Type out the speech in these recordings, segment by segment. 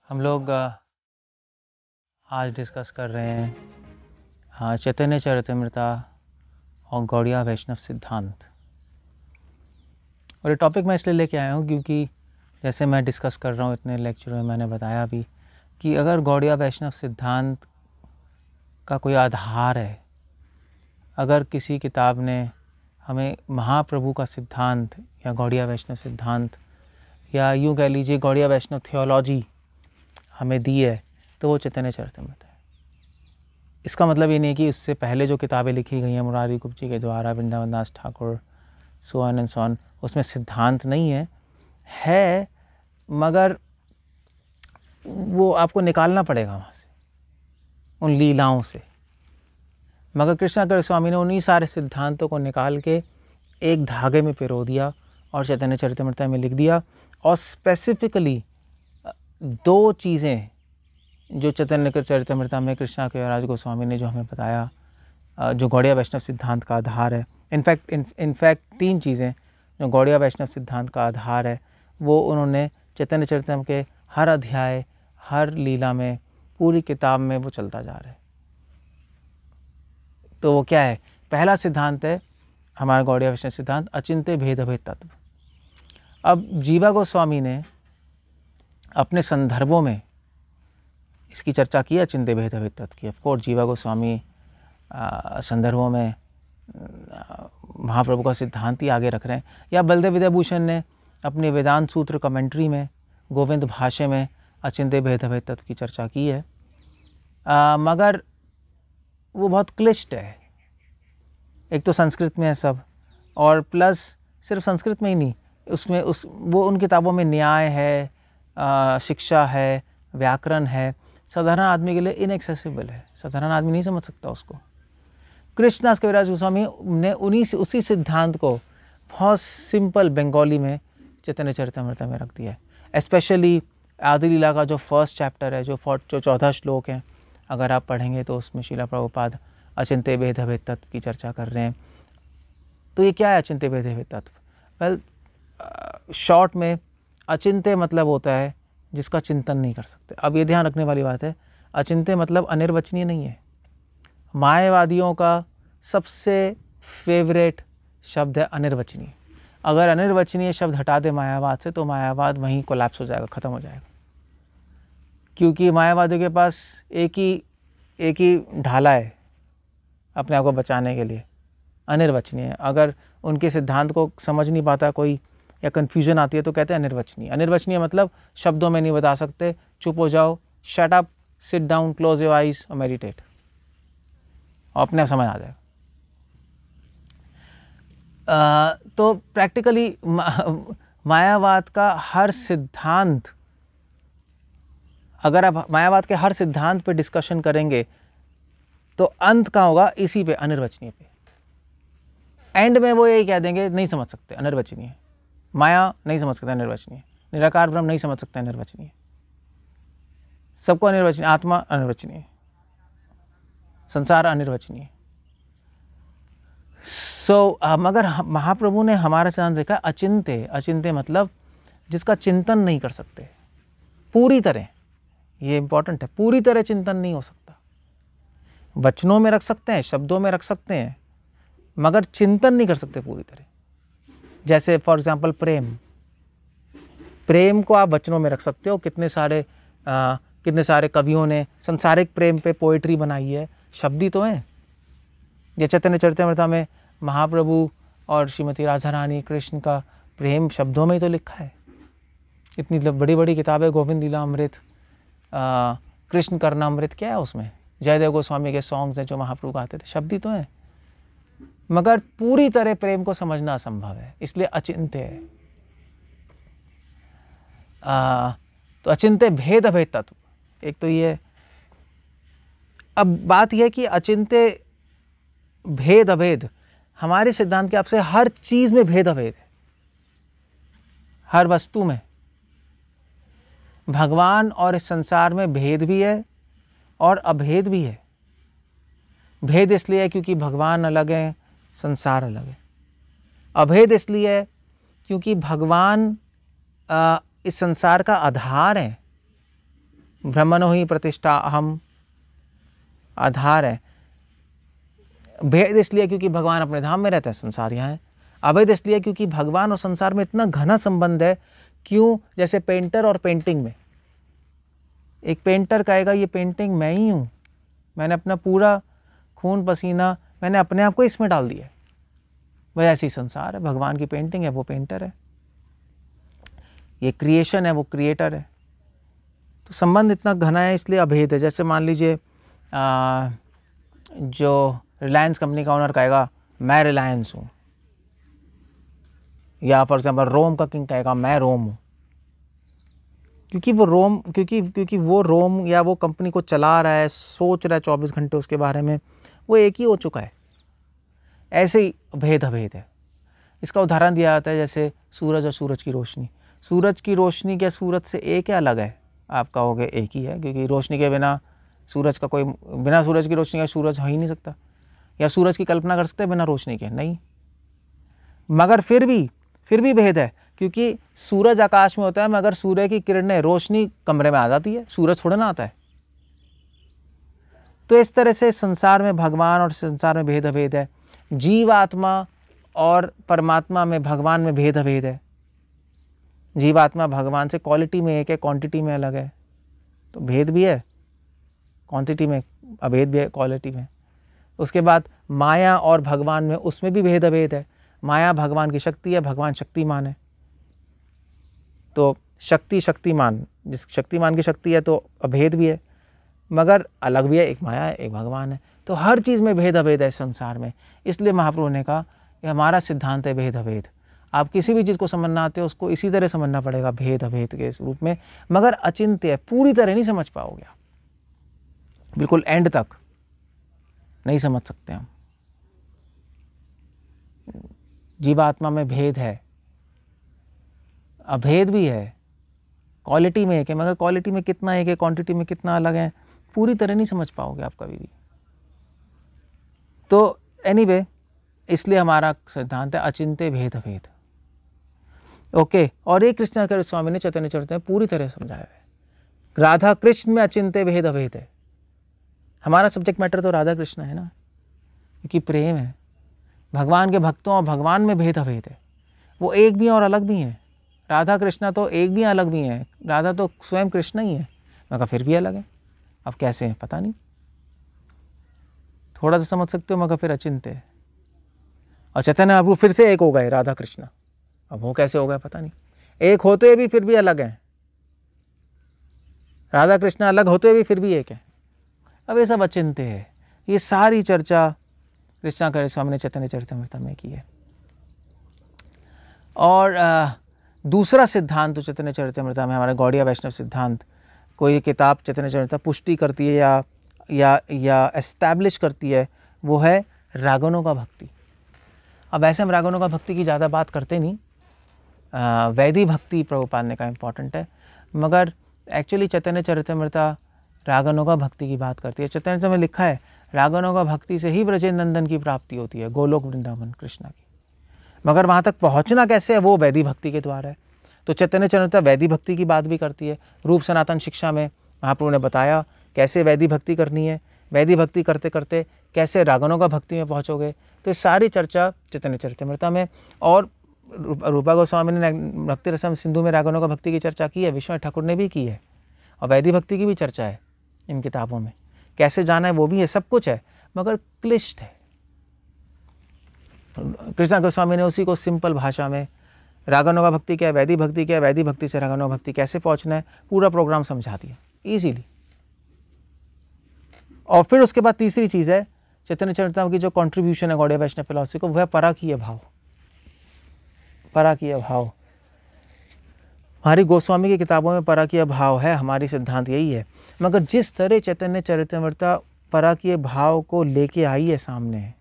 हम लोग आज डिस्कस कर रहे हैं चैतन्य चरितमृता और गौड़िया वैष्णव सिद्धांत। और ये टॉपिक मैं इसलिए लेके आया हूँ क्योंकि जैसे मैं डिस्कस कर रहा हूँ इतने लेक्चर में मैंने बताया भी कि अगर गौड़िया वैष्णव सिद्धांत का कोई आधार है, अगर किसी किताब ने हमें महाप्रभु का सिद्धांत या गौड़िया वैष्णव सिद्धांत या यूँ कह लीजिए गौड़िया वैष्णव थियोलॉजी हमें दी है तो वो चैतन्य चरितमृता है। इसका मतलब ये नहीं कि उससे पहले जो किताबें लिखी गई हैं मुरारी गुप्त जी के द्वारा, Vrindavan Das Thakur, so on and so on, उसमें सिद्धांत नहीं है मगर वो आपको निकालना पड़ेगा वहाँ से, उन लीलाओं से। मगर कृष्णाकर स्वामी ने उन्हीं सारे सिद्धांतों को निकाल के एक धागे में पिरो दिया और चैतन्य चरितमृता में लिख दिया। और स्पेसिफिकली दो चीज़ें जो चैतन्य चरितमृता में कृष्णा कविराज गोस्वामी ने जो हमें बताया, जो गौड़िया वैष्णव सिद्धांत का आधार है, इनफैक्ट तीन चीज़ें जो गौड़िया वैष्णव सिद्धांत का आधार है वो उन्होंने चैतन्य चरितमृता के हर अध्याय, हर लीला में, पूरी किताब में वो चलता जा रहा है। तो वो क्या है? पहला सिद्धांत है हमारा गौड़िया वैष्णव सिद्धांत, अचिंत्य भेद अभेद तत्व। अब जीवा गोस्वामी ने अपने संदर्भों में इसकी चर्चा की है, अचिंत्य भेद अभेद तत्व की। ऑफकोर्स जीवा गोस्वामी संदर्भों में महाप्रभु का सिद्धांत ही आगे रख रहे हैं, या बलदेव विद्याभूषण ने अपने वेदांत सूत्र कमेंट्री में गोविंद भाष्य में अचिंत्य भेद अभेद तत्व की चर्चा की है। मगर वो बहुत क्लिष्ट है। एक तो संस्कृत में है सब, और प्लस सिर्फ संस्कृत में ही नहीं, उसमें वो उन किताबों में न्याय है, शिक्षा है, व्याकरण है, साधारण आदमी के लिए इनएक्सेसिबल है, साधारण आदमी नहीं समझ सकता उसको। कृष्णदास कविराज गोस्वामी ने उसी सिद्धांत को बहुत सिंपल बंगाली में चैतन्य चरितमृता में रख दिया है। स्पेशली आदि लीला का जो फर्स्ट चैप्टर है, जो 14 श्लोक हैं, अगर आप पढ़ेंगे तो उसमें श्रीला प्रभुपाद अचिंत्य भेद अभेद तत्व की चर्चा कर रहे हैं। तो ये क्या है अचिंत्य भेद अभेद तत्व? वेल, शॉर्ट में अचिंत्य मतलब होता है जिसका चिंतन नहीं कर सकते। अब ये ध्यान रखने वाली बात है, अचिंत्य मतलब अनिर्वचनीय नहीं है। मायावादियों का सबसे फेवरेट शब्द है अनिर्वचनीय। अगर अनिर्वचनीय शब्द हटा दे मायावाद से तो मायावाद वहीं कोलैप्स हो जाएगा, ख़त्म हो जाएगा। क्योंकि मायावादियों के पास एक ही ढाला है अपने आप को बचाने के लिए, अनिर्वचनीय। अगर उनके सिद्धांत को समझ नहीं पाता कोई या कन्फ्यूजन आती है तो कहते हैं अनिर्वचनीय। अनिर्वचनीय मतलब शब्दों में नहीं बता सकते, चुप हो जाओ, shut up, sit down, close your eyes और मेडिटेट, और अपने आप समझ आ जाएगा। तो प्रैक्टिकली मायावाद का हर सिद्धांत, अगर आप मायावाद के हर सिद्धांत पे डिस्कशन करेंगे तो अंत का होगा इसी पे, अनिर्वचनीय पे। एंड में वो यही कह देंगे नहीं समझ सकते, अनिर्वचनीय। माया नहीं समझ सकता, अनिर्वचनीय। निराकार ब्रह्म नहीं समझ सकता, अनिर्वचनीय। सबको अनिर्वचनीय, आत्मा अनिर्वचनीय, संसार अनिर्वचनीय। मगर महाप्रभु ने हमारा सिद्धांत देखा अचिंत्य। अचिंत्य मतलब जिसका चिंतन नहीं कर सकते पूरी तरह। ये इंपॉर्टेंट है, पूरी तरह चिंतन नहीं हो सकता। वचनों में रख सकते हैं, शब्दों में रख सकते हैं, मगर चिंतन नहीं कर सकते पूरी तरह। जैसे फॉर एग्जांपल प्रेम को आप वचनों में रख सकते हो। कितने सारे कवियों ने संसारिक प्रेम पे पोइट्री बनाई है, शब्द ही तो हैं। ये चैतन्य चरितमृता में महाप्रभु और श्रीमती राधा रानी कृष्ण का प्रेम शब्दों में ही तो लिखा है। इतनी बड़ी बड़ी किताबें, गोविंद लीला अमृत, कृष्ण करनामृत, क्या है उसमें? जयदेव गोस्वामी के सॉन्ग्स हैं जो महाप्रभु गाते थे, शब्द ही तो हैं। मगर पूरी तरह प्रेम को समझना असंभव है, इसलिए अचिंत्य है। तो अचिंत्य भेद अभेद तत्व, एक तो ये। अब बात यह है कि अचिंत्य भेद अभेद, हमारे सिद्धांत के आपसे हर चीज में भेद अभेद है, हर वस्तु में। भगवान और इस संसार में भेद भी है और अभेद भी है। भेद इसलिए है क्योंकि भगवान अलग है, संसार अलग है। अभेद इसलिए है क्योंकि भगवान इस संसार का आधार है ब्रह्मणो ही प्रतिष्ठा अहम, आधार है। भेद इसलिए क्योंकि भगवान अपने धाम में रहते हैं, संसार यहाँ है। अभेद इसलिए क्योंकि भगवान और संसार में इतना घना संबंध है। क्यों? जैसे पेंटर और पेंटिंग में, एक पेंटर कहेगा ये पेंटिंग मैं ही हूँ, मैंने अपना पूरा खून पसीना मैंने अपने आप को इसमें डाल दिया। वह ऐसी संसार है, भगवान की पेंटिंग है, वो पेंटर है, ये क्रिएशन है, वो क्रिएटर है। तो संबंध इतना घना है, इसलिए अभेद है। जैसे मान लीजिए जो रिलायंस कंपनी का ओनर कहेगा मैं रिलायंस हूँ, या फॉर एग्जाम्पल रोम का किंग कहेगा मैं रोम हूँ, क्योंकि वो रोम क्योंकि वो रोम या वो कंपनी को चला रहा है, सोच रहा है 24 घंटे उसके बारे में, वो एक ही हो चुका है। ऐसे ही भेद अभेद है। इसका उदाहरण दिया जाता है जैसे सूरज और सूरज की रोशनी। सूरज की रोशनी क्या सूरज से एक या अलग है? आप कहोगे एक ही है, क्योंकि रोशनी के बिना सूरज का कोई, बिना सूरज की रोशनी का सूरज हो ही नहीं सकता। या सूरज की कल्पना कर सकते हैं बिना रोशनी के? नहीं। मगर फिर भी भेद है, क्योंकि सूरज आकाश में होता है, मगर सूर्य की किरणें, रोशनी कमरे में आ जाती है, सूरज थोड़ा ना आता है। तो इस तरह से संसार में भगवान और संसार में भेद अभेद है। जीवात्मा और परमात्मा में, भगवान में भेद अभेद है। जीवात्मा भगवान से क्वालिटी में एक है, क्वांटिटी में अलग है। तो भेद भी है क्वांटिटी में, अभेद भी है क्वालिटी में। उसके बाद माया और भगवान में, उसमें भी भेद अभेद है। माया भगवान की शक्ति है, भगवान शक्तिमान है। तो शक्ति शक्तिमान, जिस शक्तिमान की शक्ति है तो अभेद भी है, मगर अलग भी है, एक माया है, एक भगवान है। तो हर चीज़ में भेद अभेद है संसार में। इसलिए महाप्रभु ने कहा कि हमारा सिद्धांत है भेद अभेद। आप किसी भी चीज़ को समझना आते हो उसको इसी तरह समझना पड़ेगा, भेद अभेद के रूप में। मगर अचिंत्य है, पूरी तरह नहीं समझ पाओगे आप, बिल्कुल एंड तक नहीं समझ सकते हम। जीवात्मा में भेद है, अभेद भी है, क्वालिटी में एक है, मगर क्वालिटी में कितना एक है, क्वांटिटी में कितना अलग है, पूरी तरह नहीं समझ पाओगे आप कभी भी। तो एनीवे, इसलिए हमारा सिद्धांत है अचिंत्य भेद अभेद। ओके। और ये कृष्णाचार्य स्वामी ने चैतन्य चरित्र में पूरी तरह समझाया है। राधा कृष्ण में अचिंत्य भेद अभेद है। हमारा सब्जेक्ट मैटर तो राधा कृष्ण है ना, क्योंकि प्रेम है। भगवान के भक्तों और भगवान में भेद अभेद है। वो एक भी हैं और अलग भी हैं। राधा कृष्णा तो एक भी अलग भी हैं, राधा तो स्वयं कृष्ण ही है, मगर फिर भी अलग है। अब कैसे हैं पता नहीं, थोड़ा सा समझ सकते हो, मगर फिर अचिंत्य है। और चैतन्य महाप्रभु फिर से एक हो गए राधा कृष्णा, अब वो कैसे हो गए पता नहीं। एक होते भी फिर भी अलग हैं, राधा कृष्णा अलग होते भी फिर भी एक है। अब ये सब अचिंत्य है। ये सारी चर्चा कृष्णाचार्य स्वामी ने चैतन्य चरितामृत में की है। और दूसरा सिद्धांत तो चैतन्य चरितामृत में, हमारे गौड़िया वैष्णव सिद्धांत, कोई किताब चैतन्य चरितामृत पुष्टि करती है या एस्टैब्लिश करती है, वो है रागनों का भक्ति। अब ऐसे हम रागनों का भक्ति की ज़्यादा बात करते नहीं, वैदिक भक्ति प्रभुपाद ने कहा इम्पॉर्टेंट है, मगर एक्चुअली चैतन्य चरितामृत रागनों का भक्ति की बात करती है। चैतन्य में लिखा है रागनों का भक्ति से ही ब्रजेंद्र नंदन की प्राप्ति होती है, गोलोक वृंदावन कृष्णा की। मगर वहाँ तक पहुँचना कैसे है, वो वैदिक भक्ति के द्वारा है। तो चैतन्य चरितामृत वैदिक भक्ति की बात भी करती है। रूप सनातन शिक्षा में महाप्रभु ने बताया कैसे वैदिक भक्ति करनी है, वैदिक भक्ति करते करते कैसे रागनों का भक्ति में पहुँचोगे। तो ये सारी चर्चा चैतन्य चरितामृत में। और रूपा गोस्वामी ने भक्ति रसम सिंधु में रागनों का भक्ति की चर्चा की है, विश्वनाथ ठाकुर ने भी की है, और वैदिक भक्ति की भी चर्चा है इन किताबों में। कैसे जाना है वो भी है, सब कुछ है, मगर क्लिष्ट है। कृष्णा गोस्वामी ने उसी को सिंपल भाषा में रागनों का भक्ति क्या है, वैदिक भक्ति क्या है, वैदिक भक्ति से रागनों का भक्ति कैसे पहुंचना है, पूरा प्रोग्राम समझा दिया इजीली। और फिर उसके बाद तीसरी चीज़ है चैतन्य चरितामृत की जो कंट्रीब्यूशन है गौड़िया वैष्णव फिलॉसफी को, वह पराकीय भाव। पराकीय भाव हमारी गोस्वामी की किताबों में पराकीय भाव है, हमारी सिद्धांत यही है। मगर जिस तरह चैतन्य चरितामृत पराकीय भाव को लेके आई है सामने,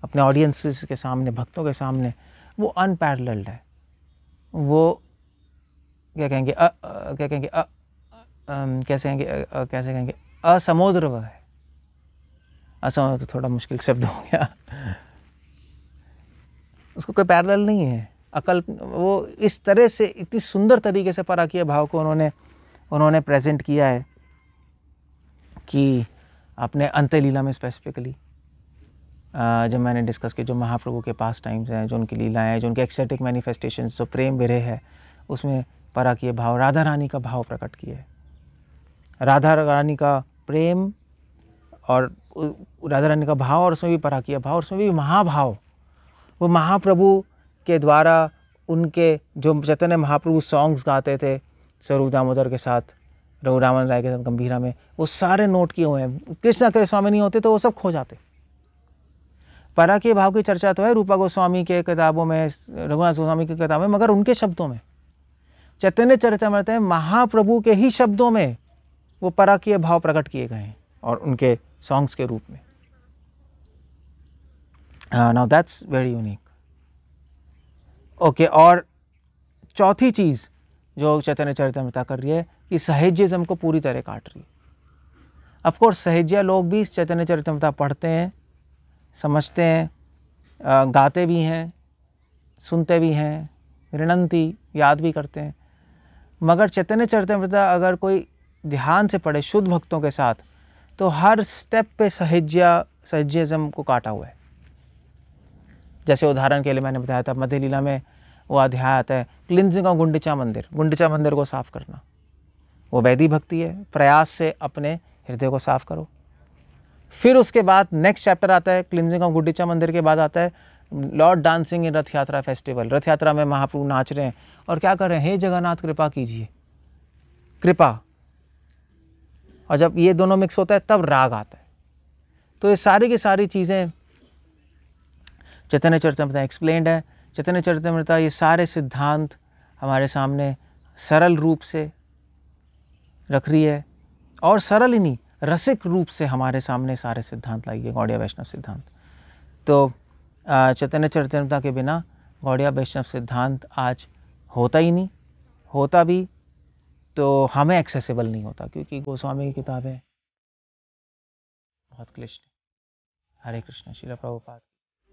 अपने ऑडियंसेस के सामने, भक्तों के सामने, वो अनपैरेलल्ड है। वो क्या कहेंगे कैसे कहेंगे असमुद्र है। असमुद्र तो थोड़ा मुश्किल शब्द हो गया, उसको कोई पैरेलल नहीं है। वो इस तरह से इतनी सुंदर तरीके से पराकीय भाव को उन्होंने उन्होंने प्रेजेंट किया है कि अपने अंत्य लीला में स्पेसिफिकली जब मैंने डिस्कस किया जो महाप्रभु के पास टाइम्स हैं, जो उनकी लीलाएं हैं, जो उनके एक्सटेटिक मैनिफेस्टेशन, जो प्रेम विरह है, उसमें पराकीय भाव, राधा रानी का भाव प्रकट किया है। राधा रानी का प्रेम और राधा रानी का भाव, और उसमें भी पराकीय भाव, उसमें भी महाभाव। वो महाप्रभु के द्वारा उनके जो चैतन्य महाप्रभु सॉन्ग्स गाते थे स्वरूप दामोदर के साथ, रघुरामन राय के साथ गंभीरा में, वो सारे नोट किए हुए हैं। कृष्णा के स्वामी नहीं होते तो वो सब खो जाते। पराकीय भाव की चर्चा तो है रूपा गोस्वामी के किताबों में, रघुनाथ गोस्वामी की किताबों में, मगर उनके शब्दों में। चैतन्य चरितामृत में महाप्रभु के ही शब्दों में वो पराकीय भाव प्रकट किए गए हैं और उनके सॉन्ग्स के रूप में। Now that's very unique. Okay, और चौथी चीज़ जो चैतन्य चरितामृत कर रही है कि सहेजिज्म को पूरी तरह काट रही है। ऑफकोर्स सहेजिया लोग भी इस चैतन्य चरितामृत पढ़ते हैं, समझते हैं, गाते भी हैं, सुनते भी हैं, ऋणंती याद भी करते हैं, मगर चैतन्य चरितामृत अगर कोई ध्यान से पढ़े शुद्ध भक्तों के साथ, तो हर स्टेप पे सहेजिज्म को काटा हुआ है। जैसे उदाहरण के लिए मैंने बताया था मध्य लीला में वो अध्याय आता है क्लिनजिंग ऑफ गुंडिचा मंदिर को साफ करना। वो वैदिक भक्ति है, प्रयास से अपने हृदय को साफ करो। फिर उसके बाद नेक्स्ट चैप्टर आता है क्लिनजिंग ऑफ गुंडिचा मंदिर के बाद आता है लॉर्ड डांसिंग इन रथ यात्रा फेस्टिवल। रथ यात्रा में महाप्रभु नाच रहे हैं और क्या कर रहे हैं, हे जगन्नाथ कृपा कीजिए, कृपा। और जब ये दोनों मिक्स होता है तब राग आता है। तो ये सारी की सारी चीज़ें चैतन्य चरितामृत एक्सप्लेन्ड है। चैतन्य चरितामृत ये सारे सिद्धांत हमारे सामने सरल रूप से रख रही है, और सरल ही नहीं, रसिक रूप से हमारे सामने सारे सिद्धांत लाई है, गौड़िया वैष्णव सिद्धांत। तो चैतन्य चरितामृत के बिना गौड़िया वैष्णव सिद्धांत आज होता ही नहीं, होता भी तो हमें एक्सेसिबल नहीं होता, क्योंकि गोस्वामी की किताबें बहुत क्लिष्ट। हरे कृष्ण। श्रील प्रभुपाद।